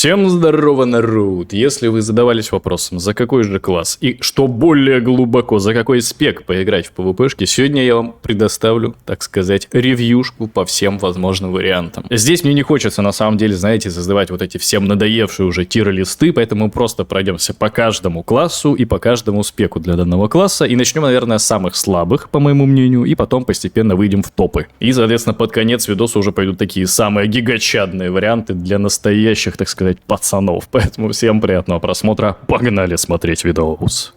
Всем здорово, народ! Если вы задавались вопросом, за какой же класс и, что более глубоко, за какой спек поиграть в PvP-шке, сегодня я вам предоставлю, так сказать, ревьюшку по всем возможным вариантам. Здесь мне не хочется, на самом деле, знаете, создавать вот эти всем надоевшие уже тир-листы, поэтому мы просто пройдемся по каждому классу и по каждому спеку для данного класса и начнем, наверное, с самых слабых, по моему мнению, и потом постепенно выйдем в топы. И, соответственно, под конец видоса уже пойдут такие самые гигачадные варианты для настоящих, так сказать, пацанов. Поэтому всем приятного просмотра. Погнали смотреть видос.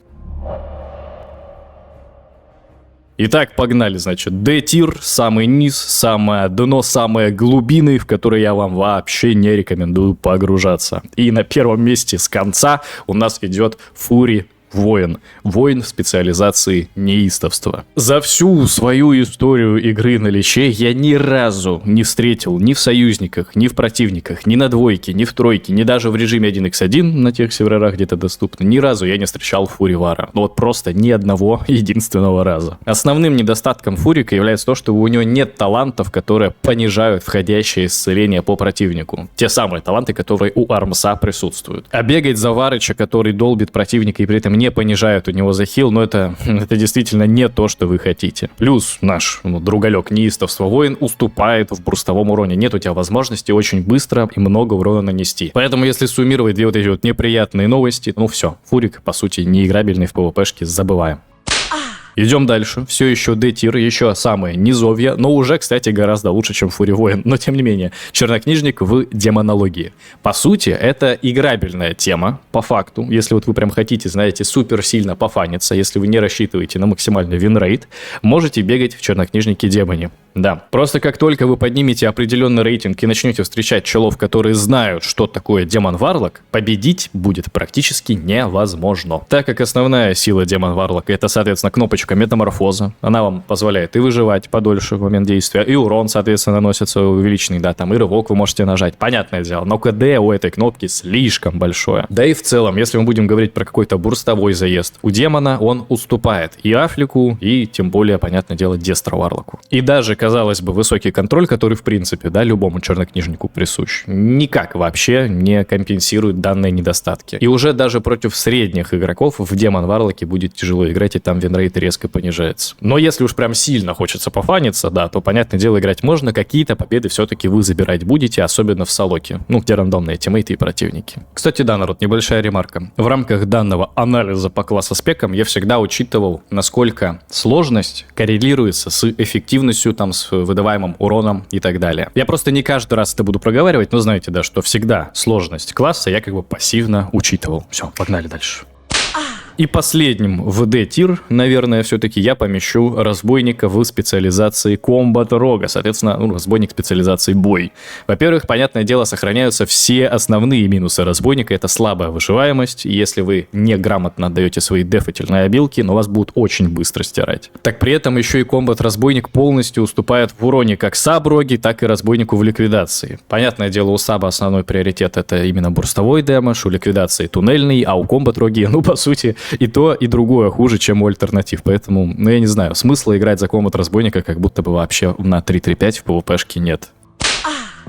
Итак, погнали, значит, D-тир, самый низ, самое дно, самые глубины, в которые я вам вообще не рекомендую погружаться. И на первом месте с конца у нас идет Фури Воин. Воин в специализации неистовства. За всю свою историю игры на Личе я ни разу не встретил ни в союзниках, ни в противниках, ни на двойке, ни в тройке, ни даже в режиме 1x1 на тех серверах, где это доступно. Ни разу я не встречал Фуривара. Ну вот просто ни одного единственного раза. Основным недостатком Фурика является то, что у него нет талантов, которые понижают входящее исцеление по противнику. Те самые таланты, которые у Армса присутствуют. А бегать за Варыча, который долбит противника и при этом не понижают у него захил, но это действительно не то, что вы хотите. Плюс наш другалек неистовства Воин уступает в бурстовом уроне. Нет у тебя возможности очень быстро и много урона нанести. Поэтому, если суммировать две вот эти вот неприятные новости, ну все, Фурик, по сути, неиграбельный в PvP-шке, забываем. Идем дальше. Все еще D-тир, еще самые низовья, но уже, кстати, гораздо лучше, чем Фури Воин. Но, тем не менее, чернокнижник в демонологии. По сути, это играбельная тема, по факту. Если вот вы прям хотите, знаете, супер сильно пофаниться, если вы не рассчитываете на максимальный винрейт, можете бегать в чернокнижнике демоне. Да, просто как только вы поднимете определенный рейтинг и начнете встречать челов, которые знают, что такое демон-варлок, победить будет практически невозможно. Так как основная сила демон-варлока — это, соответственно, кнопочка метаморфоза. Она вам позволяет и выживать подольше в момент действия, и урон, соответственно, наносится увеличенный, да, там и рывок вы можете нажать, понятное дело, но КД у этой кнопки слишком большое. Да и в целом, если мы будем говорить про какой-то бурстовой заезд, у демона он уступает и Афлику, и тем более, понятное дело, Дестро-варлоку. И даже, казалось бы, высокий контроль, который, в принципе, да, любому чернокнижнику присущ, никак вообще не компенсирует данные недостатки. И уже даже против средних игроков в демон-варлоке будет тяжело играть, и там винрейт резко понижается. Но если уж прям сильно хочется пофаниться, да, то, понятное дело, играть можно, какие-то победы все-таки вы забирать будете, особенно в солоке, ну, где рандомные тиммейты и противники. Кстати, да, народ, небольшая ремарка. В рамках данного анализа по классоспекам я всегда учитывал, насколько сложность коррелируется с эффективностью, там, с выдаваемым уроном и так далее. Я просто не каждый раз это буду проговаривать, но знаете, да, что всегда сложность класса я как бы пассивно учитывал. Все, погнали дальше. И последним в D-тир, наверное, все-таки я помещу разбойника в специализации Combat Rogue, соответственно, разбойник специализации бой. Во-первых, понятное дело, сохраняются все основные минусы разбойника, это слабая выживаемость, если вы неграмотно отдаете свои дефательные обилки, но вас будут очень быстро стирать. Так при этом еще и комбат-разбойник полностью уступает в уроне как саб-роги, так и разбойнику в ликвидации. Понятное дело, у саба основной приоритет это именно бурстовой дэмэдж, у ликвидации туннельный, а у комбат-роги, по сути, и то, и другое хуже, чем у альтернатив. Поэтому, я не знаю, смысла играть за комбат-разбойника как будто бы вообще на 3.3.5 в PvP-шке нет.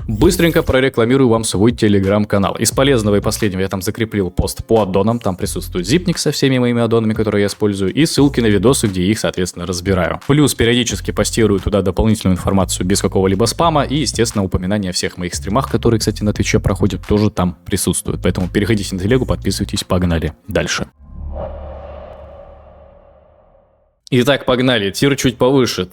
Быстренько прорекламирую вам свой телеграм-канал. Из полезного и последнего я там закрепил пост по аддонам. Там присутствует зипник со всеми моими аддонами, которые я использую, и ссылки на видосы, где их, соответственно, разбираю. Плюс периодически постирую туда дополнительную информацию без какого-либо спама, и, естественно, упоминания о всех моих стримах, которые, кстати, на Твиче проходят, тоже там присутствуют. Поэтому переходите на телегу, подписывайтесь, погнали дальше. Итак, погнали. Тир чуть повыше.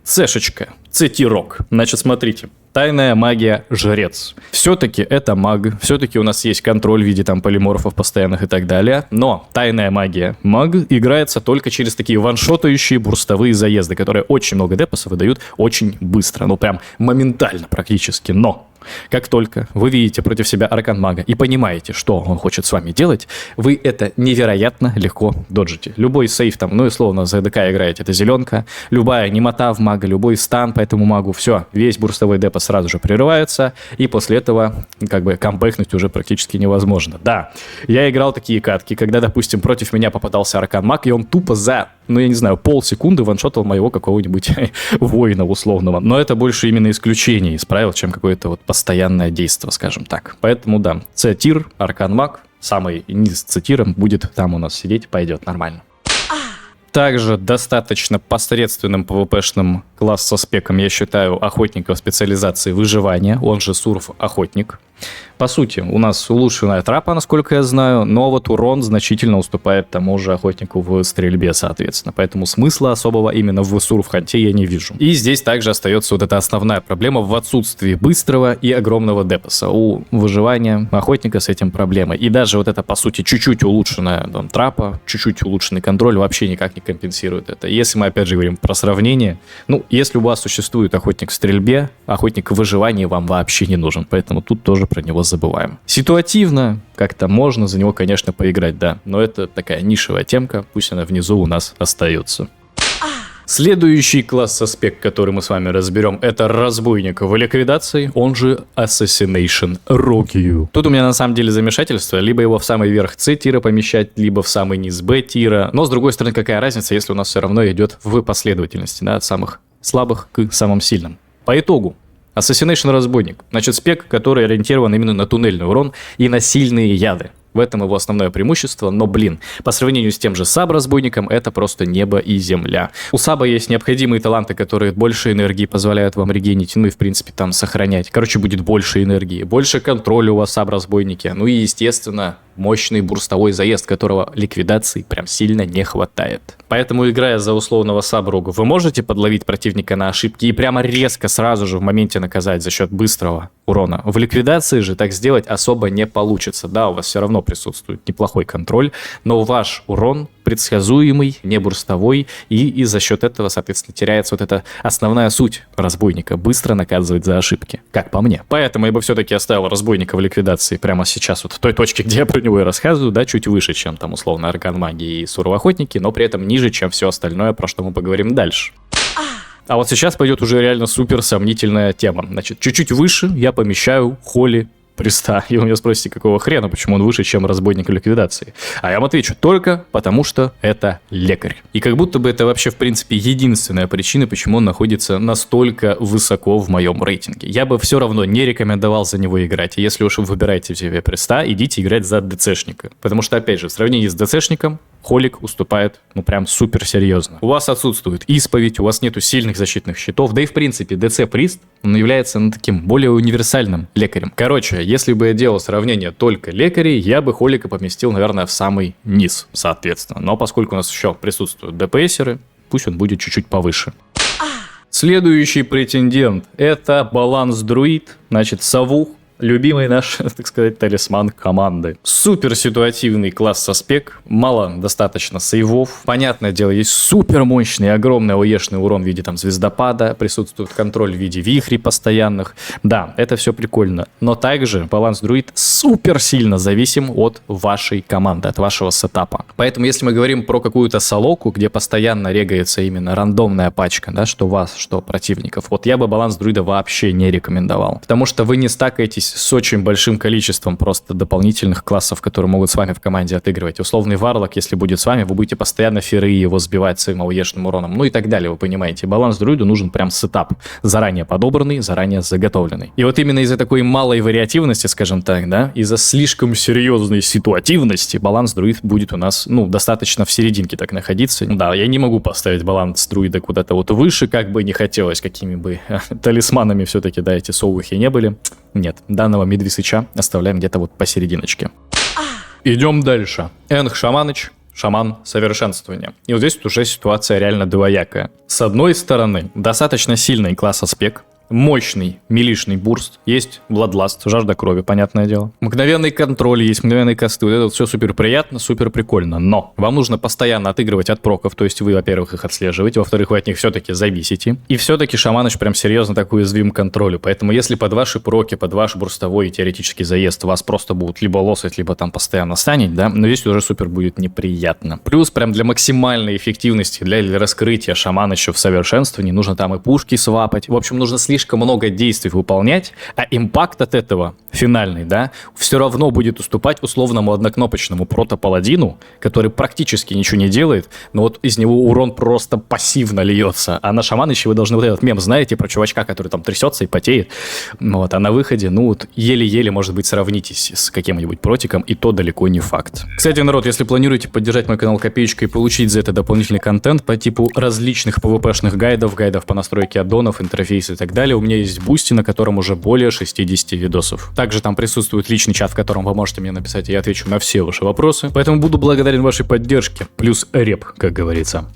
Цешечка. С-тирок. Значит, смотрите. Тайная магия Жрец. Все-таки это маг, все-таки у нас есть контроль в виде там полиморфов постоянных и так далее, но тайная магия маг играется только через такие ваншотающие бурстовые заезды, которые очень много депоса выдают очень быстро, прям моментально практически, но... Как только вы видите против себя аркан-мага и понимаете, что он хочет с вами делать, вы это невероятно легко доджите. Любой сейф там, условно, за ДК играете, это зеленка, любая немота в мага, любой стан по этому магу, все, весь бурстовой депос сразу же прерывается, и после этого камбэкнуть уже практически невозможно. Да, я играл такие катки, когда, допустим, против меня попадался аркан-маг, и он тупо за ну, я не знаю, полсекунды ваншотал моего какого-нибудь воина условного. Но это больше именно исключение из правил, чем какое-то вот постоянное действие, скажем так. Поэтому, да, С-тир, Аркан-маг, самый низ с С-тиром будет там у нас сидеть, пойдет нормально. Также достаточно посредственным ПВПшным класс со спеком я считаю охотника в специализации выживания, он же сурф-охотник. По сути, у нас улучшенная трапа, насколько я знаю, но вот урон значительно уступает тому же охотнику в стрельбе, соответственно. Поэтому смысла особого именно в сурф-ханте я не вижу. И здесь также остается вот эта основная проблема в отсутствии быстрого и огромного депоса. У выживания охотника с этим проблемы. И даже вот это, по сути, чуть-чуть улучшенная там, трапа, чуть-чуть улучшенный контроль вообще никак не компенсирует это. Если мы, опять же, говорим про сравнение, ну, если у вас существует охотник в стрельбе, охотник в выживании вам вообще не нужен. Поэтому тут тоже про него забываем. Ситуативно как-то можно за него, конечно, поиграть, да, но это такая нишевая темка, пусть она внизу у нас остается. Следующий класс аспект, который мы с вами разберем, это разбойник в ликвидации, он же Assassination Rogue. Тут у меня на самом деле замешательство, либо его в самый верх С-тира помещать, либо в самый низ Б-тира, но с другой стороны, какая разница, если у нас все равно идет в последовательности, да, от самых слабых к самым сильным. По итогу, Assassination Разбойник. Значит, спек, который ориентирован именно на туннельный урон и на сильные яды. В этом его основное преимущество, но, блин, по сравнению с тем же Саб-разбойником, это просто небо и земля. У Саба есть необходимые таланты, которые больше энергии позволяют вам регенить, ну и, в принципе, там сохранять. Короче, будет больше энергии, больше контроля у вас в Саб-разбойнике, ну и, естественно, мощный бурстовой заезд, которого ликвидации прям сильно не хватает. Поэтому, играя за условного Саб-рогу, вы можете подловить противника на ошибки и прямо резко сразу же в моменте наказать за счет быстрого урона. В ликвидации же так сделать особо не получится. Да, у вас все равно присутствует неплохой контроль, но ваш урон предсказуемый, не бурстовой, и за счет этого, соответственно, теряется вот эта основная суть разбойника — быстро наказывать за ошибки, как по мне. Поэтому я бы все-таки оставил разбойника в ликвидации прямо сейчас, вот в той точке, где я про него и рассказываю, да, чуть выше, чем там условно Аркан-маги и Суров-охотники, но при этом ниже, чем все остальное, про что мы поговорим дальше. А вот сейчас пойдет уже реально супер сомнительная тема. Значит, чуть-чуть выше я помещаю Холли Приста. И вы меня спросите, какого хрена, почему он выше, чем разбойник в ликвидации. А я вам отвечу, только потому что это лекарь. И как будто бы это вообще, в принципе, единственная причина, почему он находится настолько высоко в моем рейтинге. Я бы все равно не рекомендовал за него играть. И если уж вы выбираете себе Приста, идите играть за ДЦшника. Потому что, опять же, в сравнении с ДЦшником, Холик уступает, ну, прям супер серьезно. У вас отсутствует исповедь, у вас нету сильных защитных щитов, да и, в принципе, ДЦ-прист, он является, ну, таким более универсальным лекарем. Короче, если бы я делал сравнение только лекарей, я бы Холика поместил, наверное, в самый низ, соответственно. Но поскольку у нас еще присутствуют ДПСеры, пусть он будет чуть-чуть повыше. Следующий претендент — это баланс-друид, значит, Савух. Любимый наш, так сказать, талисман команды. Супер ситуативный класс со спек, мало достаточно сейвов. Понятное дело, есть супер мощный, огромный ОЕшный урон в виде там звездопада, присутствует контроль в виде вихрей постоянных. Да, это все прикольно, но также баланс-друид супер сильно зависим от вашей команды, от вашего сетапа. Поэтому, если мы говорим про какую-то солоку, где постоянно регается именно рандомная пачка, да, что вас, что противников, вот я бы баланс-друида вообще не рекомендовал, потому что вы не стакаетесь с очень большим количеством просто дополнительных классов, которые могут с вами в команде отыгрывать. Условный варлок, если будет с вами, вы будете постоянно феры его сбивать своим ауешным уроном, ну и так далее, вы понимаете. Баланс друиду нужен прям сетап, заранее подобранный, заранее заготовленный. И вот именно из-за такой малой вариативности, скажем так, да, из-за слишком серьезной ситуативности, баланс друид будет у нас, ну, достаточно в серединке так находиться. Да, я не могу поставить баланс друида куда-то вот выше, как бы не хотелось, какими бы талисманами все-таки, да, эти совухи не были. Нет, данного Медвисыча оставляем где-то вот посерединочке. Идем дальше. Энг Шаманыч, шаман совершенствования. И вот здесь вот уже ситуация реально двоякая. С одной стороны, достаточно сильный класс аспект, мощный милишный бурст, есть Bloodlust, жажда крови, понятное дело. Мгновенный контроль, есть мгновенные косты, вот это вот все супер приятно, супер прикольно, но вам нужно постоянно отыгрывать от проков, то есть вы, во-первых, их отслеживаете, во-вторых, вы от них все-таки зависите, и все-таки Шаманыч прям серьезно так уязвим к контролю, поэтому если под ваши проки, под ваш бурстовой и теоретический заезд вас просто будут либо лосать, либо там постоянно станет, да, но здесь уже супер будет неприятно. Плюс прям для максимальной эффективности, для раскрытия Шаманыча в совершенствовании нужно там и пушки свапать, в общем, нужно слишком слишком много действий выполнять, а импакт от этого финальный, да, все равно будет уступать условному однокнопочному протопаладину, который практически ничего не делает, но вот из него урон просто пассивно льется. А на шаманыче вы должны вот этот мем, знаете, про чувачка, который там трясется и потеет. Вот, а на выходе, ну вот, еле-еле, может быть, сравнитесь с каким-нибудь протиком, и то далеко не факт. Кстати, народ, если планируете поддержать мой канал копеечкой и получить за это дополнительный контент по типу различных PvP-шных гайдов по настройке аддонов, интерфейса и так далее, у меня есть Boosty, на котором уже более 60 видосов. Также там присутствует личный чат, в котором вы можете мне написать, и я отвечу на все ваши вопросы. Поэтому буду благодарен вашей поддержке. Плюс реп, как говорится.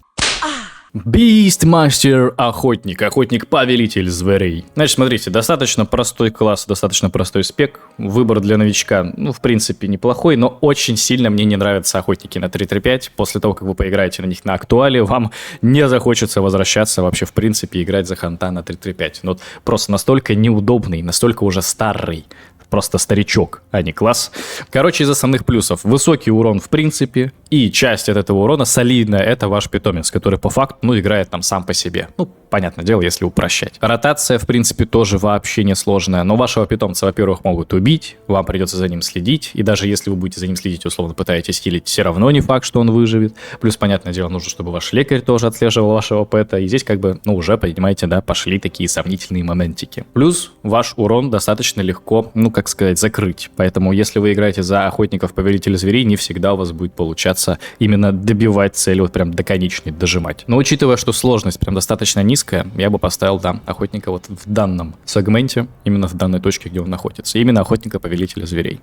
Beastmaster охотник, охотник-повелитель зверей. Значит, смотрите, достаточно простой класс, достаточно простой спек. Выбор для новичка, ну, в принципе, неплохой, но очень сильно мне не нравятся охотники на 3.3.5. После того, как вы поиграете на них на актуале, вам не захочется возвращаться вообще, в принципе, играть за ханта на 3.3.5. Ну, просто настолько неудобный, настолько уже старый. Просто старичок, а не класс. Короче, из основных плюсов. Высокий урон в принципе, и часть от этого урона солидная, это ваш питомец, который по факту, ну, играет там сам по себе. Ну, понятное дело, если упрощать. Ротация, в принципе, тоже вообще не сложная, но вашего питомца, во-первых, могут убить, вам придется за ним следить, и даже если вы будете за ним следить, условно пытаетесь хилить, все равно не факт, что он выживет. Плюс, понятное дело, нужно, чтобы ваш лекарь тоже отслеживал вашего пэта, и здесь как бы, ну, уже, понимаете, да, пошли такие сомнительные моментики. Плюс ваш урон достаточно легко, ну, как сказать, закрыть. Поэтому, если вы играете за охотников-повелителей зверей, не всегда у вас будет получаться именно добивать цель, вот прям до конечной дожимать. Но учитывая, что сложность прям достаточно низкая, я бы поставил, да, охотника вот в данном сегменте, именно в данной точке, где он находится. Именно охотника-повелителя зверей.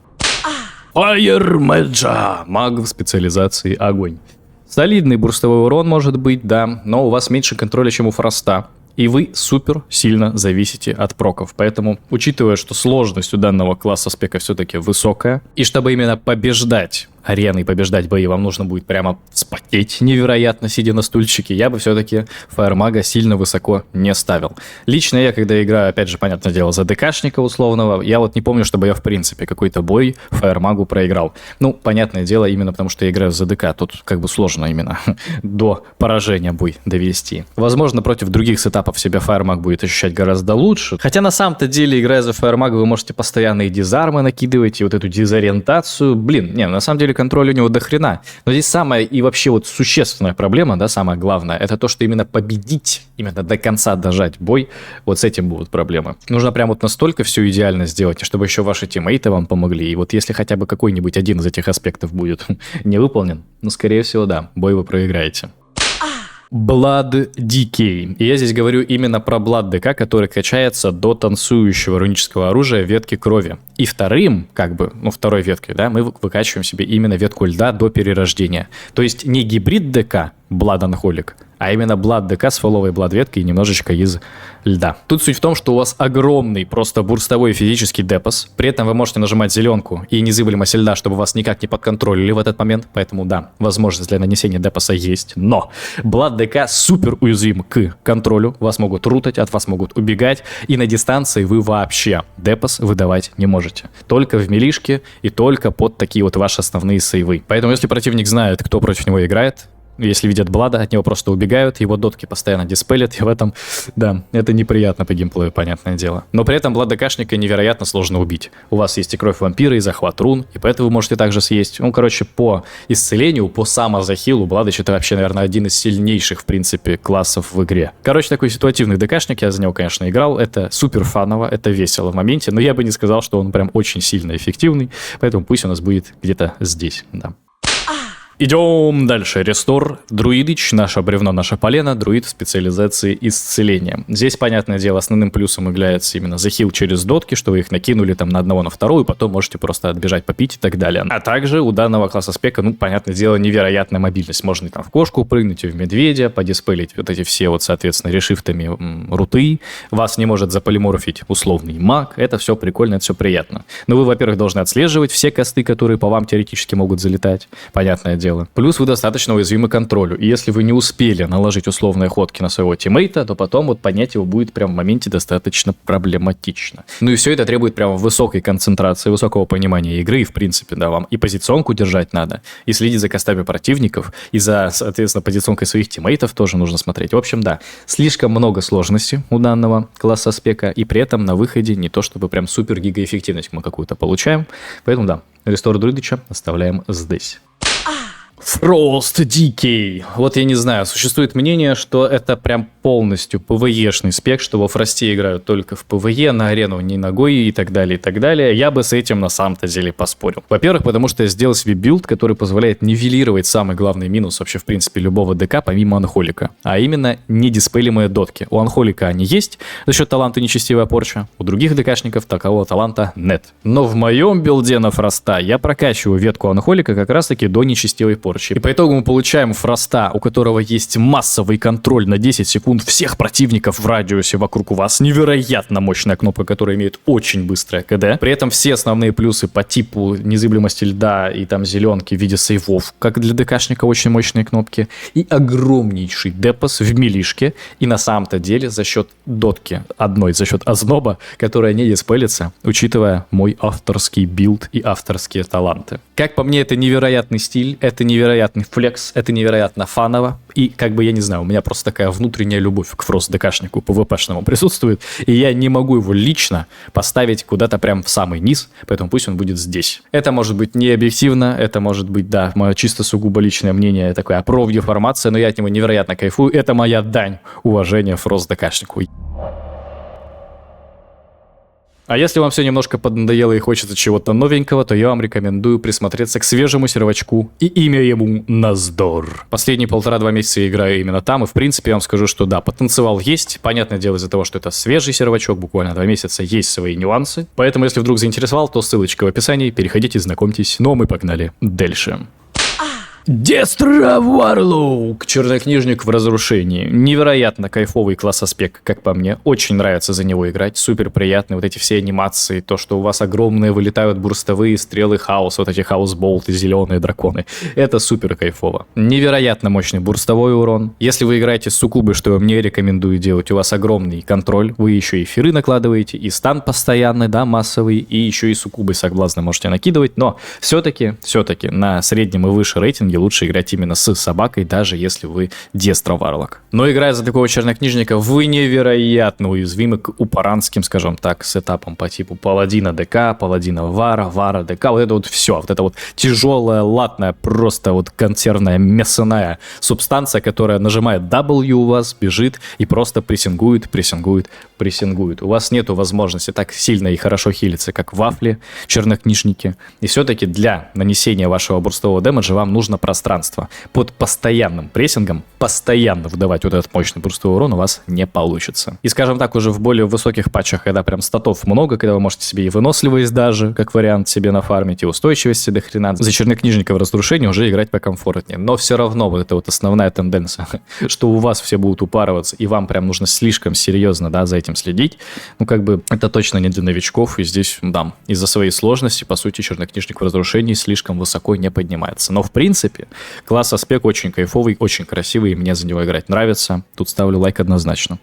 Fire Mage, маг в специализации огонь. Солидный бурстовой урон может быть, да, но у вас меньше контроля, чем у Фроста. И вы супер сильно зависите от проков. Поэтому, учитывая, что сложность у данного класса спека все-таки высокая, и чтобы именно побеждать арены и побеждать бои, вам нужно будет прямо вспотеть невероятно, сидя на стульчике, я бы все-таки фаермага сильно высоко не ставил. Лично я, когда играю, опять же, понятное дело, за ДКшника условного, я вот не помню, чтобы я, в принципе, какой-то бой фаермагу проиграл. Ну, понятное дело, именно потому что я играю за ДК, тут как бы сложно именно до поражения бой довести. Возможно, против других сетапов себя фаермаг будет ощущать гораздо лучше. Хотя на самом-то деле, играя за фаермага, вы можете постоянно и дизармы накидывать, и вот эту дезориентацию. Блин, не, на самом деле контроль у него до хрена. Но здесь самая и вообще вот существенная проблема, да, самое главное, это то, что именно победить, именно до конца дожать бой, вот с этим будут проблемы. Нужно прям вот настолько все идеально сделать, чтобы еще ваши тиммейты вам помогли. И вот если хотя бы какой-нибудь один из этих аспектов будет не выполнен, ну, скорее всего, да, бой вы проиграете. Blood Decay. И я здесь говорю именно про Blood ДК, который качается до танцующего рунического оружия ветки крови. И вторым, как бы, ну, второй веткой, да, мы выкачиваем себе именно ветку льда до перерождения. То есть не гибрид ДК, Blood Unholic, а именно Blood ДК с фоловой Blood веткой и немножечко из льда. Тут суть в том, что у вас огромный просто бурстовой физический депос, при этом вы можете нажимать зеленку и незыблемость льда, чтобы вас никак не подконтролили в этот момент, поэтому да, возможность для нанесения депоса есть, но Blood ДК супер уязвим к контролю, вас могут рутать, от вас могут убегать, и на дистанции вы вообще депос выдавать не можете. Только в милишке и только под такие вот ваши основные сейвы. Поэтому если противник знает, кто против него играет, если видят Блада, от него просто убегают, его дотки постоянно диспелят, и в этом, да, это неприятно по геймплею, понятное дело. Но при этом Блада ДКшника невероятно сложно убить. У вас есть и кровь вампира, и захват рун, и поэтому вы можете также съесть. Ну, короче, по исцелению, по самозахилу, Бладыч это вообще, наверное, один из сильнейших, в принципе, классов в игре. Короче, такой ситуативный ДКшник, я за него, конечно, играл, это супер фаново, это весело в моменте, но я бы не сказал, что он прям очень сильно эффективный, поэтому пусть у нас будет где-то здесь, да. Идем дальше. Рестор. Друидыч. Наше бревно, наше полено. Друид в специализации исцеления. Здесь, понятное дело, основным плюсом является именно захил через дотки, что вы их накинули там на одного, на вторую, потом можете просто отбежать, попить и так далее. А также у данного класса спека, ну, понятное дело, невероятная мобильность. Можно и там в кошку прыгнуть, и в медведя, подиспелить вот эти все вот, соответственно, решифтами руты. Вас не может заполиморфить условный маг. Это все прикольно, это все приятно. Но вы, во-первых, должны отслеживать все косты, которые по вам теоретически могут залетать. Понятное дело, дело. Плюс вы достаточно уязвимы к контролю. И если вы не успели наложить условные ходки на своего тиммейта, то потом вот понять его будет прям в моменте достаточно проблематично. Ну и все это требует прям высокой концентрации, высокого понимания игры. И в принципе, да, вам и позиционку держать надо, и следить за кастами противников, и за, соответственно, позиционкой своих тиммейтов тоже нужно смотреть. В общем, да, слишком много сложностей у данного класса спека, и при этом на выходе не то чтобы прям супер гигаэффективность мы какую-то получаем. Поэтому да, Рестор Друидича оставляем здесь. Frost Decay. Вот я не знаю, существует мнение, что это прям полностью ПВЕшный спек, что во Фросте играют только в ПВЕ, на арену не ногой и так далее, и так далее. Я бы с этим на самом-то деле поспорил. Во-первых, потому что я сделал себе билд, который позволяет нивелировать самый главный минус вообще в принципе любого ДК, помимо Анхолика, а именно недиспелимые дотки. У Анхолика они есть за счет таланта нечестивая порча, у других ДКшников такового таланта нет. Но в моем билде на Фроста я прокачиваю ветку Анхолика как раз-таки до нечестивой порчи. И по итогу мы получаем Фроста, у которого есть массовый контроль на 10 секунд всех противников в радиусе вокруг вас. Невероятно мощная кнопка, которая имеет очень быстрое КД. При этом все основные плюсы по типу незыблемости льда и там зеленки в виде сейвов, как для ДКшника очень мощные кнопки. И огромнейший депос в милишке. И на самом-то деле за счет дотки одной, за счет озноба, которая не диспелится, учитывая мой авторский билд и авторские таланты. Как по мне, это невероятный стиль, это невероятный флекс, это невероятно фаново. И как бы, я не знаю, у меня просто такая внутренняя любовь к фрост-ДКшнику ПВПшному присутствует, и я не могу его лично поставить куда-то прям в самый низ, поэтому пусть он будет здесь. Это может быть не объективно, это может быть, да, мое чисто сугубо личное мнение, такая профдеформация, но я от него невероятно кайфую. Это моя дань уважения фрост-ДКшнику. А если вам все немножко поднадоело и хочется чего-то новенького, то я вам рекомендую присмотреться к свежему сервачку, и имя ему Наздор. Последние 1,5-2 месяца я играю именно там, и в принципе я вам скажу, что да, потенциал есть. Понятное дело, из-за того, что это свежий сервачок, буквально 2 месяца, есть свои нюансы. Поэтому, если вдруг заинтересовал, то ссылочка в описании, переходите, знакомьтесь. Ну а мы погнали дальше. Дестра Варлоук, чернокнижник в разрушении. Невероятно кайфовый класс-аспект, как по мне. Очень нравится за него играть, супер приятный. Вот эти все анимации, то, что у вас огромные вылетают бурстовые стрелы хаоса, вот эти хаус-болты, зеленые драконы. Это супер кайфово. Невероятно мощный бурстовой урон. Если вы играете с суккубой, что я мне рекомендую делать, у вас огромный контроль. Вы еще и эфиры накладываете, и стан постоянный, да, массовый, и еще и суккубой соблазна можете накидывать. Но все-таки на среднем и выше рейтинге лучше играть именно с собакой, даже если вы Дестра Варлок. Но играя за такого чернокнижника, вы невероятно уязвимы к упаранским, скажем так, сетапам по типу паладина ДК, паладина Вара, Вара ДК, вот это вот все, вот это вот тяжелая, латная, просто вот консервная, мясная субстанция, которая нажимает W у вас, бежит и просто прессингует. У вас нету возможности так сильно и хорошо хилиться, как в вафле, чернокнижники. И все-таки для нанесения вашего бурстового дэмэджа вам нужно пространство. Под постоянным прессингом постоянно выдавать вот этот мощный бурстовый урон у вас не получится. И, скажем так, уже в более высоких патчах, когда прям статов много, когда вы можете себе и выносливость даже, как вариант, себе нафармить, и устойчивости до хрена, за чернокнижника в разрушении уже играть покомфортнее. Но все равно вот это вот основная тенденция, что у вас все будут упарываться, и вам прям нужно слишком серьезно, да, за этим следить, ну, как бы, это точно не для новичков, и здесь, да, из-за своей сложности, по сути, чернокнижник в разрушении слишком высоко не поднимается. Но, в принципе, класс аспект очень кайфовый, очень красивый, и мне за него играть нравится. Тут ставлю лайк однозначно.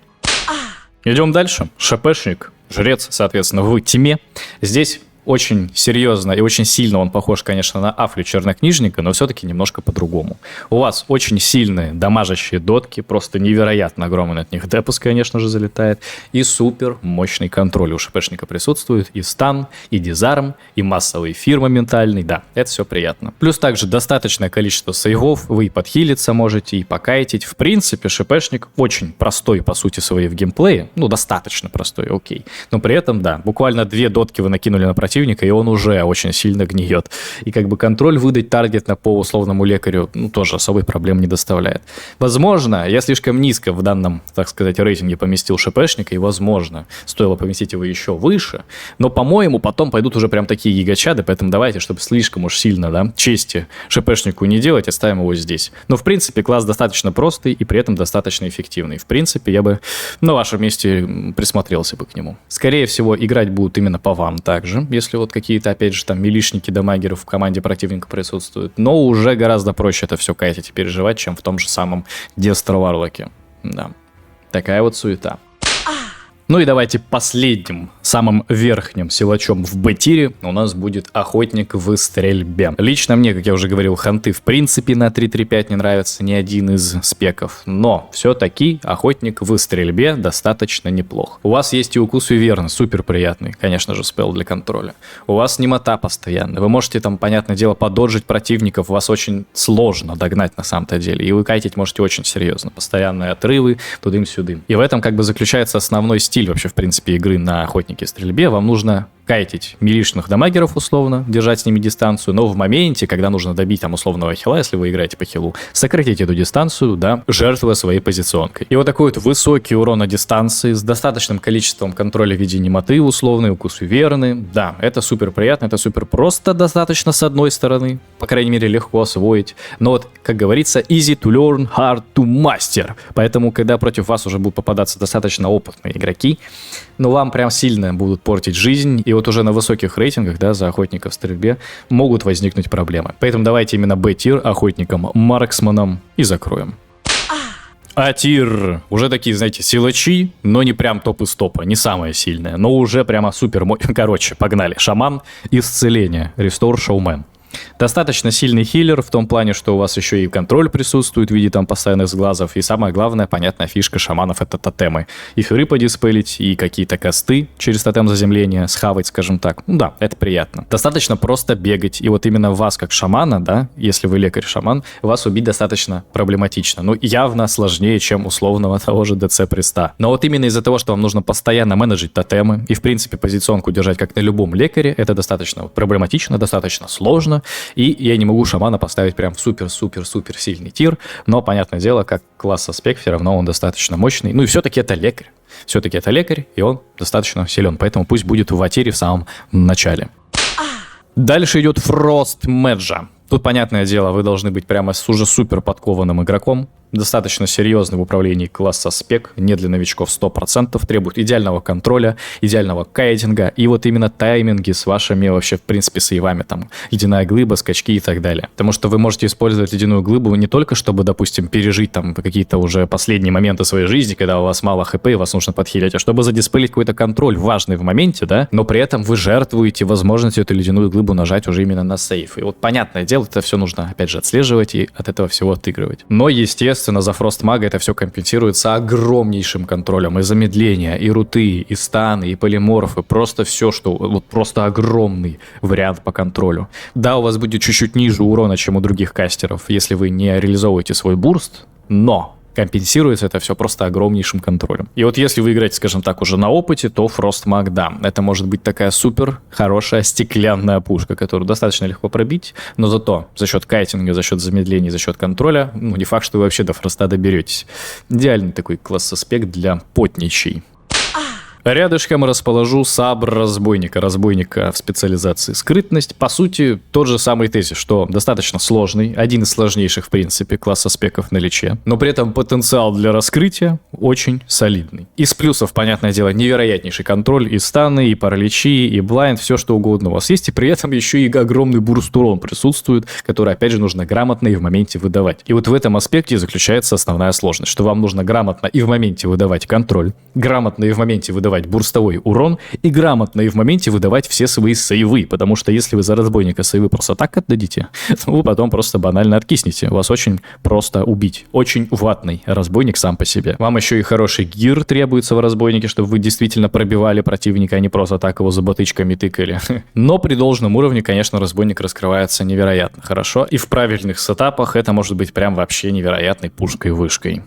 Идем дальше. ШПшник, жрец, соответственно, в тьме. Здесь очень серьезно и очень сильно он похож, конечно, на афлю чернокнижника, но все-таки немножко по-другому. У вас очень сильные дамажащие дотки, просто невероятно огромный от них депус, конечно же, залетает, и супер мощный контроль у ШПшника присутствует, и стан, и дизарм, и массовый эфир моментальный, да, это все приятно. Плюс также достаточное количество сейвов, вы и подхилиться можете, и покайтить. В принципе, ШПшник очень простой, по сути своей, в геймплее, ну, достаточно простой, окей, но при этом, да, буквально 2 дотки вы накинули на противника, и он уже очень сильно гниет. И как бы контроль выдать таргетно по условному лекарю, ну, тоже особой проблем не доставляет. Возможно, я слишком низко в данном, так сказать, рейтинге поместил ШПшника, и, возможно, стоило поместить его еще выше, но, по-моему, потом пойдут уже прям такие гигачады, поэтому давайте, чтобы слишком уж сильно, да, чести ШПшнику не делать, оставим его здесь. Но, в принципе, класс достаточно простый и при этом достаточно эффективный. В принципе, я бы на вашем месте присмотрелся бы к нему. Скорее всего, играть будут именно по вам также, если вот какие-то, опять же, там, милишники, дамагеры в команде противника присутствуют. Но уже гораздо проще это все кайтить и переживать, чем в том же самом Дестро Варлоке. Да, такая вот суета. Ну и давайте последним, самым верхним силачом в Б-тире у нас будет охотник в стрельбе. Лично мне, как я уже говорил, ханты в принципе на 3.3.5 не нравится ни один из спеков, но все-таки охотник в стрельбе достаточно неплох. У вас есть и укус Виверны, супер приятный, конечно же, спел для контроля. У вас немота постоянно, вы можете там, понятное дело, пододжить противников, вас очень сложно догнать на самом-то деле, и вы кайтить можете очень серьезно, постоянные отрывы, тудым-сюдым. И в этом как бы заключается основной стиль вообще, в принципе, игры на охотнике в стрельбе. Вам нужно кайтить милишных дамагеров условно, держать с ними дистанцию, но в моменте, когда нужно добить там условного хила, если вы играете по хилу, сократить эту дистанцию, да, жертвуя своей позиционкой. И вот такой вот высокий урон на дистанции с достаточным количеством контроля в виде немоты условной, укус Виверны, да, это супер приятно, это супер просто достаточно с одной стороны, по крайней мере, легко освоить, но вот, как говорится, easy to learn, hard to master, поэтому, когда против вас уже будут попадаться достаточно опытные игроки, но вам прям сильно будут портить жизнь, и вот уже на высоких рейтингах, да, за охотника в стрельбе могут возникнуть проблемы. Поэтому давайте именно Б-тир охотникам, марксманам и закроем. А-тир. Уже такие, знаете, силачи, но не прям топ из топа, не самое сильное, но уже прямо супер. Короче, погнали. Шаман, исцеление, рестор, шоумен. Достаточно сильный хиллер в том плане, что у вас еще и контроль присутствует в виде там постоянных сглазов. И самая главная, понятная фишка шаманов — это тотемы. И фюры подиспелить, и какие-то косты через тотем заземления схавать, скажем так. Ну да, это приятно. Достаточно просто бегать. И вот именно вас, как шамана, да, если вы лекарь-шаман, вас убить достаточно проблематично. Ну, явно сложнее, чем условного того же ДЦ-приста. Но вот именно из-за того, что вам нужно постоянно менеджить тотемы и, в принципе, позиционку держать как на любом лекаре, это достаточно проблематично, достаточно сложно. И я не могу шамана поставить прям в супер-супер-супер сильный тир, но, понятное дело, как класс аспект, все равно он достаточно мощный. Ну и все-таки это лекарь. Все-таки это лекарь, и он достаточно силен, поэтому пусть будет в А-тире в самом начале. Дальше идет Фрост Меджа. Тут, понятное дело, вы должны быть прямо с уже супер подкованным игроком, достаточно серьезный в управлении класса спек, не для новичков 100%, требует идеального контроля, идеального кайтинга и вот именно тайминги с вашими вообще, в принципе, сейвами, там, ледяная глыба, скачки и так далее. Потому что вы можете использовать ледяную глыбу не только, чтобы, допустим, пережить там какие-то уже последние моменты своей жизни, когда у вас мало хп и вас нужно подхилить, а чтобы задиспелить какой-то контроль важный в моменте, да, но при этом вы жертвуете возможностью эту ледяную глыбу нажать уже именно на сейф. И вот, понятное дело, это все нужно, опять же, отслеживать и от этого всего отыгрывать. Но, естественно, за Фростмага это все компенсируется огромнейшим контролем и замедления, и руты, и станы, и полиморфы, просто все, что вот просто огромный вариант по контролю. Да, у вас будет чуть-чуть ниже урона, чем у других кастеров, если вы не реализовываете свой бурст, но компенсируется это все просто огромнейшим контролем. И вот если вы играете, скажем так, уже на опыте, то Фростмаг, да, это может быть такая супер хорошая стеклянная пушка, которую достаточно легко пробить, но зато за счет кайтинга, за счет замедления, за счет контроля, ну, не факт, что вы вообще до Фроста доберетесь. Идеальный такой класс-аспект для потничей. Рядышком расположу сабр-разбойника, разбойника в специализации скрытность. По сути, тот же самый тезис, что достаточно сложный, один из сложнейших, в принципе, класса спеков на личе, но при этом потенциал для раскрытия очень солидный. Из плюсов, понятное дело, невероятнейший контроль и станы, и параличи, и блайнд, все что угодно у вас есть, и при этом еще и огромный бурст-урон присутствует, который, опять же, нужно грамотно и в моменте выдавать. И вот в этом аспекте заключается основная сложность, что вам нужно грамотно и в моменте выдавать контроль, грамотно и в моменте выдавать бурстовой урон и грамотно и в моменте выдавать все свои сейвы, потому что если вы за разбойника сейвы просто так отдадите, то вы потом просто банально откиснете. Вас очень просто убить. Очень ватный разбойник сам по себе. Вам еще и хороший гир требуется в разбойнике, чтобы вы действительно пробивали противника, а не просто так его за ботычками тыкали. Но при должном уровне, конечно, разбойник раскрывается невероятно хорошо, и в правильных сетапах это может быть прям вообще невероятной пушкой-вышкой.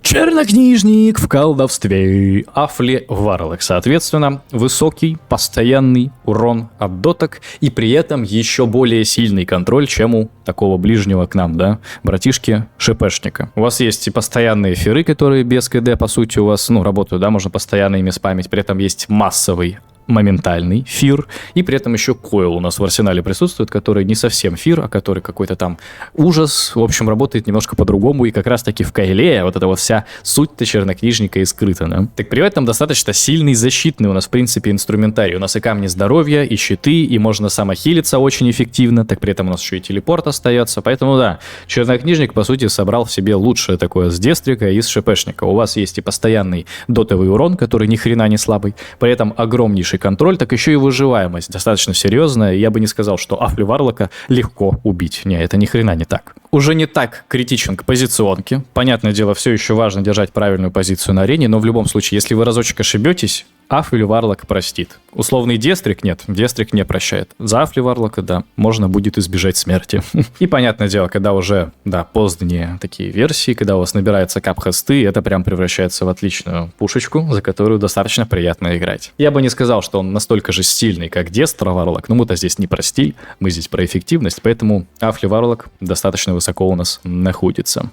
Чернокнижник в колдовстве. Афли Варлок. Соответственно, высокий, постоянный урон от доток и при этом еще более сильный контроль, чем у такого ближнего к нам, да, братишки ШПшника. У вас есть и постоянные эфиры, которые без КД, по сути, у вас, ну, работают, да, можно постоянно ими спамить. При этом есть массовый моментальный фир, и при этом еще койл у нас в арсенале присутствует, который не совсем фир, а который какой-то там ужас, в общем, работает немножко по-другому, и как раз-таки в койле вот эта вот вся суть-то чернокнижника и скрыта, да? Так при этом достаточно сильный защитный у нас, в принципе, инструментарий. У нас и камни здоровья, и щиты, и можно самохилиться очень эффективно, так при этом у нас еще и телепорт остается, поэтому да, чернокнижник, по сути, собрал в себе лучшее такое с дестрика и с шпшника. У вас есть и постоянный дотовый урон, который ни хрена не слабый, при этом огромнейший контроль, так еще и выживаемость достаточно серьезная. Я бы не сказал, что Афли Варлока легко убить. Не, это ни хрена не так. Уже не так критичен к позиционке. Понятное дело, все еще важно держать правильную позицию на арене, но в любом случае, если вы разочек ошибетесь, Афли Варлок простит. Условный Дестрик нет, Дестрик не прощает. За Афли Варлока, да, можно будет избежать смерти. И понятное дело, когда уже, да, поздние такие версии, когда у вас набирается кап-хосты, это прям превращается в отличную пушечку, за которую достаточно приятно играть. Я бы не сказал, что он настолько же стильный, как Дестра Варлок, но мы-то здесь не про стиль, мы здесь про эффективность, поэтому Афли Варлок достаточно высоко у нас находится.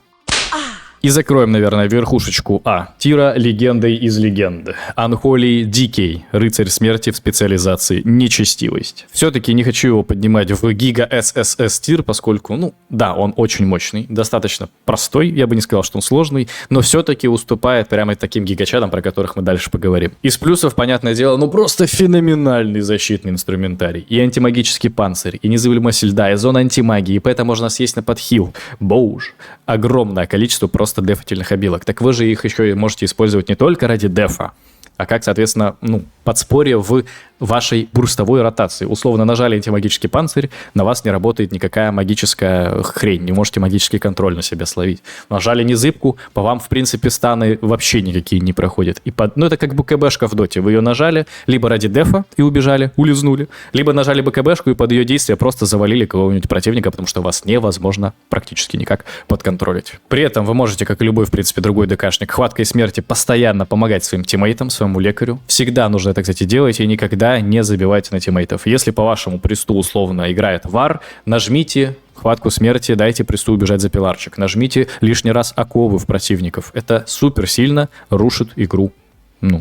И закроем, наверное, верхушечку тира легендой из легенды. Анхолий Дикий, рыцарь смерти в специализации нечестивость. Все-таки не хочу его поднимать в гига ССС тир, поскольку, да, он очень мощный, достаточно простой, я бы не сказал, что он сложный, но все-таки уступает прямо таким гигачатам, про которых мы дальше поговорим. Из плюсов, понятное дело, просто феноменальный защитный инструментарий. И антимагический панцирь, и незыблемость льда, и зона антимагии, и поэтому можно съесть на подхил. Боуж. Огромное количество просто дефательных обилок. Так вы же их еще и можете использовать не только ради дефа, а как, соответственно, подспорье в вашей бурстовой ротации. Условно нажали антимагический панцирь, на вас не работает никакая магическая хрень, не можете магический контроль на себя словить. Нажали незыбку, по вам, в принципе, станы вообще никакие не проходят. Это как БКБшка в доте. Вы ее нажали либо ради дефа и убежали, улизнули, либо нажали БКБшку и под ее действие просто завалили кого-нибудь противника, потому что вас невозможно практически никак подконтролить. При этом вы можете, как и любой, в принципе, другой ДКшник, хваткой смерти постоянно помогать своим тиммейтам, своему лекарю. Всегда нужно это, кстати, делать, и никогда не забивайте на тиммейтов. Если по вашему престу условно играет вар, нажмите хватку смерти, дайте престу убежать за пиларчик. Нажмите лишний раз оковы в противников. Это супер сильно рушит игру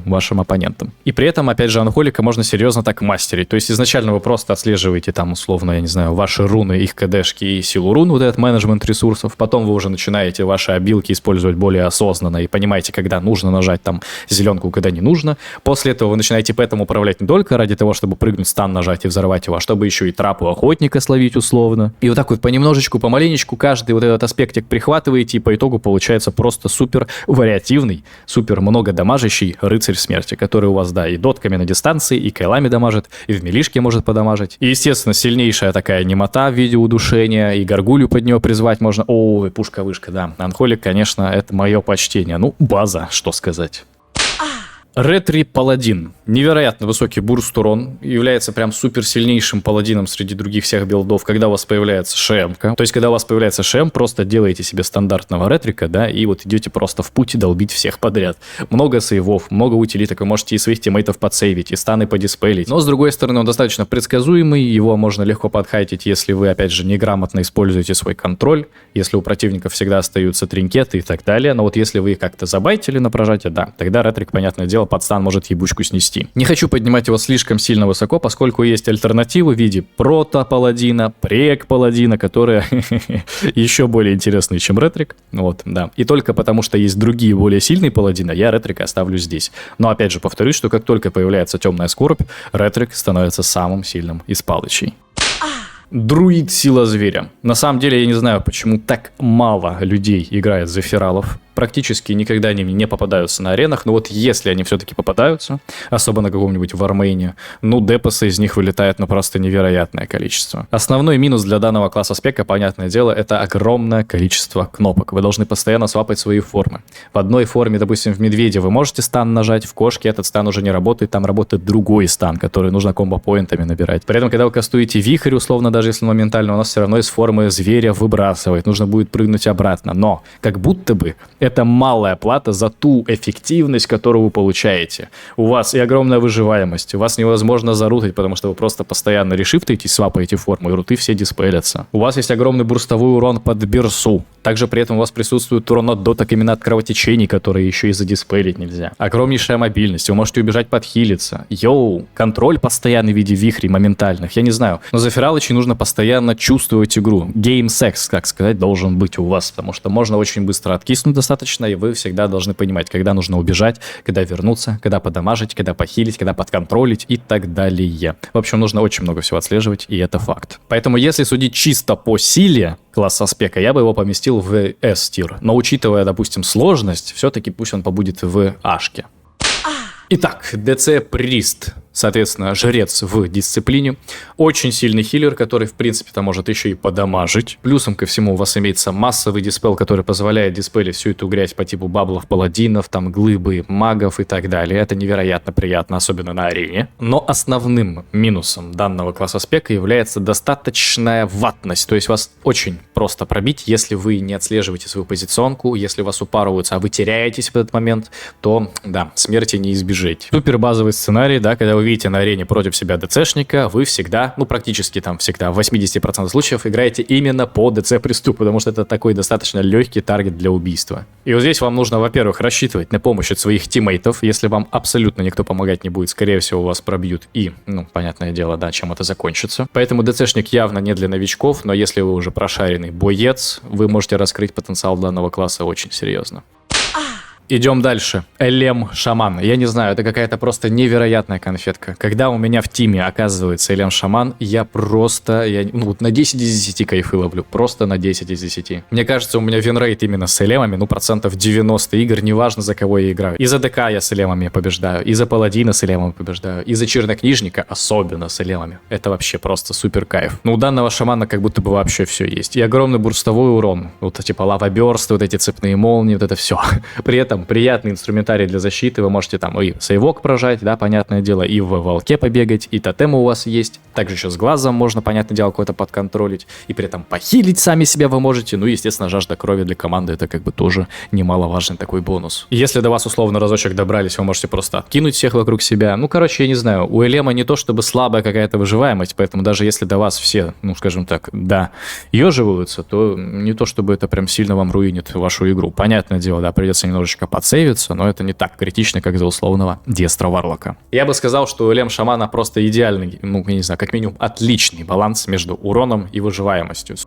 вашим оппонентам. И при этом, опять же, анхолика можно серьезно так мастерить. То есть изначально вы просто отслеживаете там, условно, я не знаю, ваши руны, их КДшки и силу рун, вот этот менеджмент ресурсов. Потом вы уже начинаете ваши обилки использовать более осознанно и понимаете, когда нужно нажать там зеленку, когда не нужно. После этого вы начинаете пэтом управлять не только ради того, чтобы прыгнуть, стан нажать и взорвать его, а чтобы еще и трапу охотника словить условно. И вот так вот понемножечку, помаленечку каждый вот этот аспектик прихватываете, и по итогу получается просто супер вариативный, супер много дамажащий рыцарь смерти, который у вас, да, и дотками на дистанции, и кайлами дамажит, и в милишке может подамажить. И, естественно, сильнейшая такая немота в виде удушения, и горгулью под нее призвать можно. Ой, пушка-вышка, да. Анхолик, конечно, это мое почтение. База, что сказать. Ретри Паладин. Невероятно высокий бурст урон. Является прям супер сильнейшим паладином среди других всех билдов, когда у вас появляется ШМ-ка. То есть, когда у вас появляется ШМ, просто делаете себе стандартного ретрика, да, и вот идете просто в путь и долбить всех подряд. Много сейвов, много утилиток, вы можете и своих тиммейтов подсейвить, и станы подиспелить. Но, с другой стороны, он достаточно предсказуемый, его можно легко подхайтить, если вы, опять же, неграмотно используете свой контроль, если у противников всегда остаются тринкеты и так далее. Но вот если вы их как-то забайтили на прожатие, да, тогда ретрик, понятное дело, под стан может ебучку снести. Не хочу поднимать его слишком сильно высоко, поскольку есть альтернативы в виде прото-паладина, прек-паладина, которые еще более интересные, чем ретрик. Вот, да. И только потому, что есть другие более сильные паладины, я ретрика оставлю здесь. Но опять же повторюсь, что как только появляется темная скорбь, ретрик становится самым сильным из палычей. Друид Сила Зверя. На самом деле, я не знаю, почему так мало людей играет за фералов. Практически никогда они не попадаются на аренах, но вот если они все-таки попадаются, особо на каком-нибудь вармейне, депосы из них вылетает просто невероятное количество. Основной минус для данного класса спека, понятное дело, это огромное количество кнопок. Вы должны постоянно свапать свои формы. В одной форме, допустим, в медведе вы можете стан нажать, в кошке этот стан уже не работает, там работает другой стан, который нужно комбо-поинтами набирать. При этом, когда вы кастуете вихрь, условно, даже даже если он моментально, у нас все равно из формы зверя выбрасывает, нужно будет прыгнуть обратно. Но как будто бы это малая плата за ту эффективность, которую вы получаете. У вас и огромная выживаемость, у вас невозможно зарутать, потому что вы просто постоянно решифтаете, свапаете форму, и руты все диспелятся. У вас есть огромный бурстовой урон под берсу. Также при этом у вас присутствует урон от доток именно от кровотечений, которые еще и задиспелить нельзя. Огромнейшая мобильность, вы можете убежать подхилиться. Йоу, контроль постоянный в виде вихрей моментальных, я не знаю. Но за Фералычей нужно постоянно чувствовать игру. Гейм-секс, как сказать, должен быть у вас, потому что можно очень быстро откиснуть достаточно, и вы всегда должны понимать, когда нужно убежать, когда вернуться, когда подамажить, когда похилить, когда подконтролить и так далее. В общем, нужно очень много всего отслеживать, и это факт. Поэтому, если судить чисто по силе класса спека, я бы его поместил в S-тир. Но учитывая, допустим, сложность, все-таки пусть он побудет в Ашке. Итак, ДЦ Прист, соответственно, жрец в дисциплине. Очень сильный хилер, который, в принципе-то, может еще и подамажить. Плюсом ко всему у вас имеется массовый диспел, который позволяет диспелить всю эту грязь по типу баблов, паладинов, там, глыбы, магов и так далее. Это невероятно приятно, особенно на арене. Но основным минусом данного класса спека является достаточная ватность. То есть вас очень просто пробить, если вы не отслеживаете свою позиционку, если вас упарываются, а вы теряетесь в этот момент, то, да, смерти не избежите. Супер базовый сценарий, да, когда вы видите на арене против себя ДЦшника, вы всегда, ну практически там всегда, в 80% случаев играете именно по ДЦ-присту, потому что это такой достаточно легкий таргет для убийства. И вот здесь вам нужно, во-первых, рассчитывать на помощь от своих тиммейтов. Если вам абсолютно никто помогать не будет, скорее всего, вас пробьют и, ну, понятное дело, да, чем это закончится. Поэтому ДЦшник явно не для новичков, но если вы уже прошаренный боец, вы можете раскрыть потенциал данного класса очень серьезно. Идем дальше. Элем Шаман. Я не знаю, это какая-то просто невероятная конфетка. Когда у меня в тиме оказывается Элем Шаман, я просто, на 10 из 10 кайфы ловлю. Просто на 10 из 10. Мне кажется, у меня винрейт именно с Элемами, процентов 90 игр, неважно за кого я играю. И за ДК я с Элемами побеждаю, и за Паладина с Элемами побеждаю, и за Чернокнижника особенно с Элемами. Это вообще просто супер кайф. Но у данного Шамана как будто бы вообще все есть. И огромный бурстовой урон. Вот типа лава-бёрсты, вот эти цепные молнии, вот это все. При этом приятный инструментарий для защиты, вы можете там и сейвок прожать, да, понятное дело, и в волке побегать, и тотемы у вас есть, также еще с глазом можно, понятное дело, какой-то подконтролить, и при этом похилить сами себя вы можете, ну, естественно, жажда крови для команды, это как бы тоже немаловажный такой бонус. И если до вас условно разочек добрались, вы можете просто откинуть всех вокруг себя, ну, короче, я не знаю, у Элема не то чтобы слабая какая-то выживаемость, поэтому даже если до вас все, ну, скажем так, да, еживаются, то не то чтобы это прям сильно вам руинит вашу игру. Понятное дело, да, придется немножечко подсейвиться, но это не так критично, как за условного Дестра Варлока. Я бы сказал, что у Элем Шамана просто идеальный, ну, не знаю, как минимум отличный баланс между уроном и выживаемостью.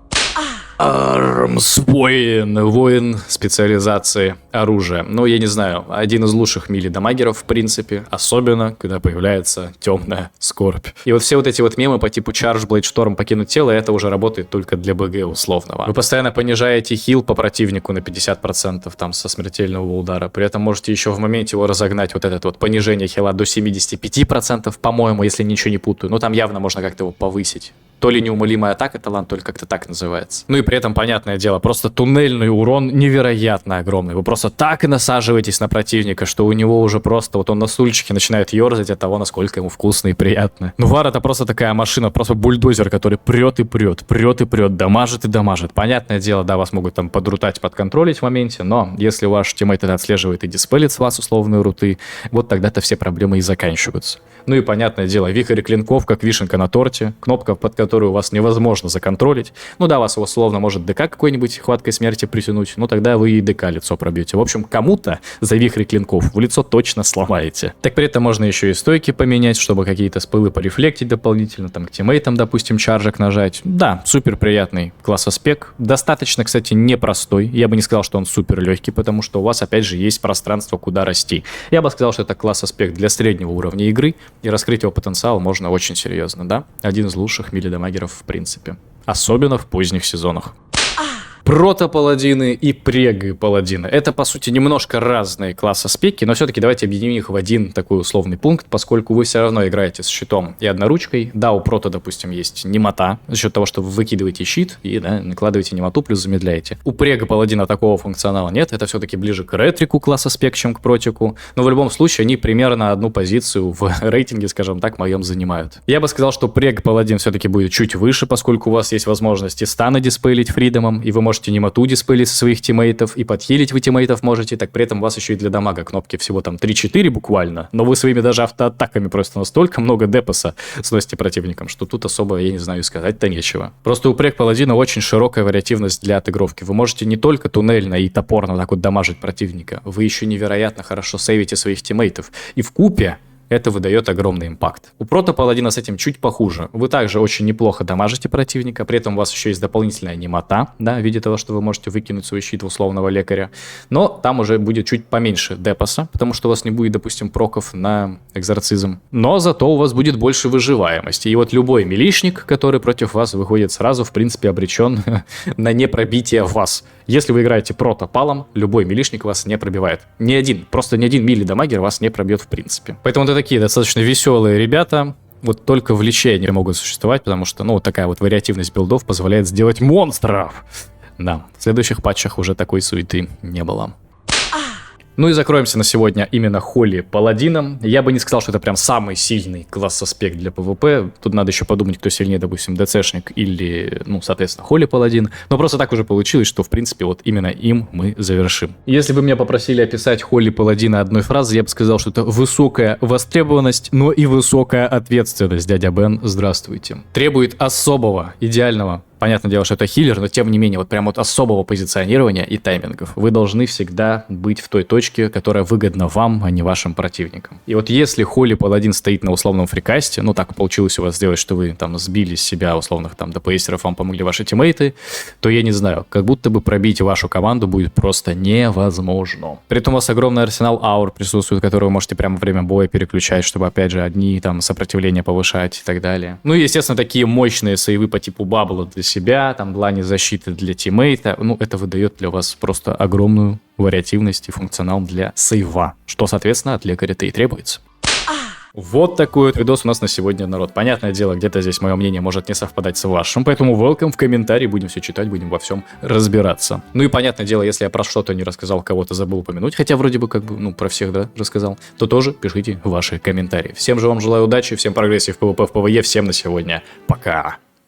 Армс воин специализации оружия. Ну, я не знаю, один из лучших мили-дамагеров, в принципе, особенно, когда появляется темная скорбь. И вот все вот эти вот мемы по типу Charge, Blade Storm, покинуть тело, это уже работает только для БГ условного. Вы постоянно понижаете хил по противнику на 50% там со смертельного удара. При этом можете еще в моменте его разогнать, вот это вот понижение хила до 75%, по-моему, если ничего не путаю. Ну, там явно можно как-то его повысить. То ли неумолимая атака, талант, то ли как-то так называется. Ну и при этом, понятное дело, просто туннельный урон невероятно огромный. Вы просто так и насаживаетесь на противника, что у него уже просто, вот он на стульчике начинает ерзать от того, насколько ему вкусно и приятно. Ну, Вар — это просто такая машина, просто бульдозер, который прет и прет, прет и прет, дамажит и дамажит. Понятное дело, да, вас могут там подрутать, подконтролить в моменте, но если ваш тиммейт это отслеживает и диспелит с вас условные руты, вот тогда-то все проблемы и заканчиваются. Ну и понятное дело, вихрь клинков, как вишенка на торте, кнопка, под которую вас невозможно законтролить. Ну да, вас условно может ДК какой-нибудь хваткой смерти притянуть, ну тогда вы и ДК лицо пробьете. В общем, кому-то за вихрь клинков в лицо точно сломаете. Так при этом можно еще и стойки поменять, чтобы какие-то спылы порефлектить дополнительно, там к тиммейтам, допустим, чаржик нажать. Да, супер приятный классоспек. Достаточно, кстати, непростой. Я бы не сказал, что он супер легкий, потому что у вас, опять же, есть пространство, куда расти. Я бы сказал, что это классоспек для среднего уровня игры, и раскрыть его потенциал можно очень серьезно, да? Один из лучших мили-дамагеров в принципе. Особенно в поздних сезонах. Прото-паладины и прег-паладины. Это, по сути, немножко разные классы спеки, но все-таки давайте объединим их в один такой условный пункт, поскольку вы все равно играете с щитом и одноручкой. Да, у прото, допустим, есть немота, за счет того, что вы выкидываете щит и накладываете немоту, плюс замедляете. У прега-паладина такого функционала нет, это все-таки ближе к ретрику класса спек, чем к протику, но в любом случае они примерно одну позицию в рейтинге, скажем так, моем занимают. Я бы сказал, что прег-паладин все-таки будет чуть выше, поскольку у вас есть возможность и станы диспейлить фридомом, и вы можете немоту диспейлить со своих тиммейтов, и подхилить вы тиммейтов можете, так при этом у вас еще и для дамага кнопки всего там 3-4 буквально, но вы своими даже автоатаками просто настолько много депоса сносите противникам, что тут особо, я не знаю, сказать-то нечего. Просто у прег-паладина очень широкая вариативность для отыгровки. Вы можете не только туннельно и топорно так вот дамажить противника, вы еще невероятно хорошо сейвите своих тиммейтов. И вкупе это выдает огромный импакт. У прото-паладина с этим чуть похуже. Вы также очень неплохо дамажите противника, при этом у вас еще есть дополнительная немота, да, в виде того, что вы можете выкинуть свой щит в условного лекаря. Но там уже будет чуть поменьше депоса, потому что у вас не будет, допустим, проков на экзорцизм. Но зато у вас будет больше выживаемости. И вот любой милишник, который против вас выходит сразу, в принципе, обречен на непробитие вас. Если вы играете прото-палом, любой милишник вас не пробивает. Ни один мили-дамагер вас не пробьет в принципе. Поэтому это такие достаточно веселые ребята. Вот только в личе они могут существовать, потому что, вот такая вот вариативность билдов позволяет сделать монстров. Да, в следующих патчах уже такой суеты не было. Ну и закроемся на сегодня именно Холли Паладином. Я бы не сказал, что это прям самый сильный класс-аспект для ПВП. Тут надо еще подумать, кто сильнее, допустим, ДЦшник или, соответственно, Холли Паладин. Но просто так уже получилось, что, в принципе, вот именно им мы завершим. Если бы меня попросили описать Холли Паладина одной фразой, я бы сказал, что это высокая востребованность, но и высокая ответственность. Дядя Бен, здравствуйте. Требует особого, идеального. Понятное дело, что это хиллер, но тем не менее, вот прям вот особого позиционирования и таймингов. Вы должны всегда быть в той точке, которая выгодна вам, а не вашим противникам. И вот если Холли Паладин стоит на условном фрикасте, так получилось у вас сделать, что вы там сбили с себя условных там ДПСеров, вам помогли ваши тиммейты, то я не знаю, как будто бы пробить вашу команду будет просто невозможно. При этом у вас огромный арсенал аур присутствует, который вы можете прямо во время боя переключать, чтобы опять же одни там сопротивление повышать и так далее. Ну и естественно такие мощные сейвы по типу бабла для себя, там плане защиты для тиммейта, это выдает для вас просто огромную вариативность и функционал для сейва, что, соответственно, от лекаря-то и требуется. Вот такой вот видос у нас на сегодня, народ. Понятное дело, где-то здесь мое мнение может не совпадать с вашим, поэтому welcome в комментарии, будем все читать, будем во всем разбираться. Ну и понятное дело, если я про что-то не рассказал, кого-то забыл упомянуть, хотя вроде бы про всех, да, рассказал, то тоже пишите ваши комментарии. Всем же вам желаю удачи, всем прогрессии в PvP, в PvE, всем на сегодня. Пока!